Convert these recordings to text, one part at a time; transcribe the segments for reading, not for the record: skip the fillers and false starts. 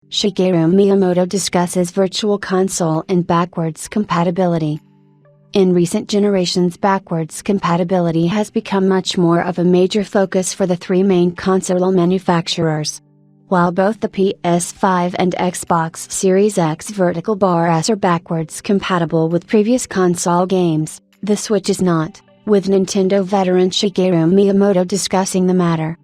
Shigeru Miyamoto discusses Virtual Console and backwards compatibility. In recent generations, backwards compatibility has become much more of a major focus for the three main console manufacturers. While both the PS5 and Xbox Series X vertical bars are backwards compatible with previous console games, the Switch is not, with Nintendo veteran Shigeru Miyamoto discussing the matter.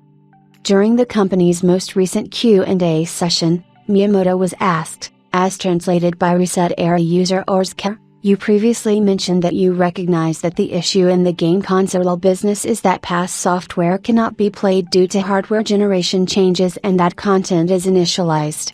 During the company's most recent Q&A session, Miyamoto was asked, as translated by Reset Era user Orzka, "You previously mentioned that you recognize that the issue in the game console business is that past software cannot be played due to hardware generation changes and that content is initialized.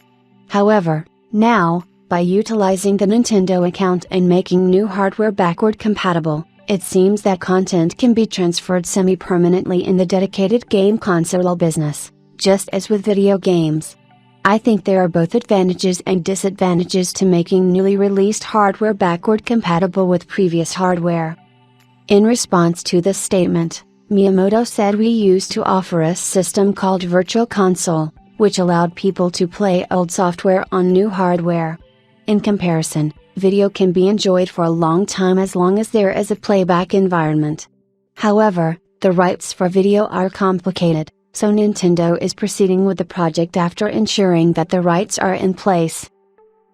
However, now, by utilizing the Nintendo account and making new hardware backward compatible, it seems that content can be transferred semi-permanently in the dedicated game console business, just as with video games. I think there are both advantages and disadvantages to making newly released hardware backward compatible with previous hardware." In response to this statement, Miyamoto said, "We used to offer a system called Virtual Console, which allowed people to play old software on new hardware. In comparison, video can be enjoyed for a long time as long as there is a playback environment. However, the rights for video are complicated, so Nintendo is proceeding with the project after ensuring that the rights are in place."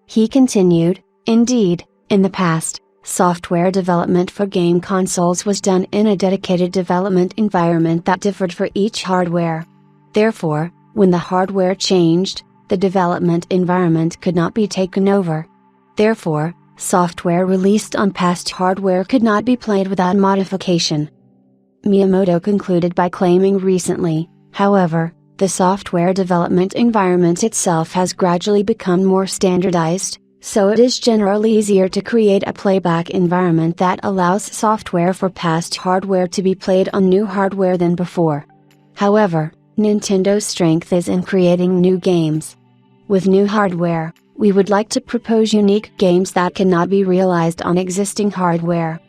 He continued, "Indeed, in the past, software development for game consoles was done in a dedicated development environment that differed for each hardware. Therefore, when the hardware changed, the development environment could not be taken over. Therefore, software released on past hardware could not be played without modification." Miyamoto concluded by claiming recently, however, the software development environment itself has gradually become more standardized, so it is generally easier to create a playback environment that allows software for past hardware to be played on new hardware than before. However, Nintendo's strength is in creating new games. With new hardware, we would like to propose unique games that cannot be realized on existing hardware.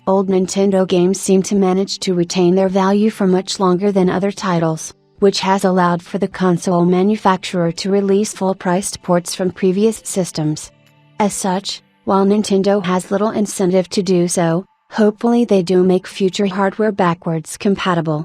Old Nintendo games seem to manage to retain their value for much longer than other titles, which has allowed for the console manufacturer to release full-priced ports from previous systems. As such, while Nintendo has little incentive to do so, hopefully they do make future hardware backwards compatible.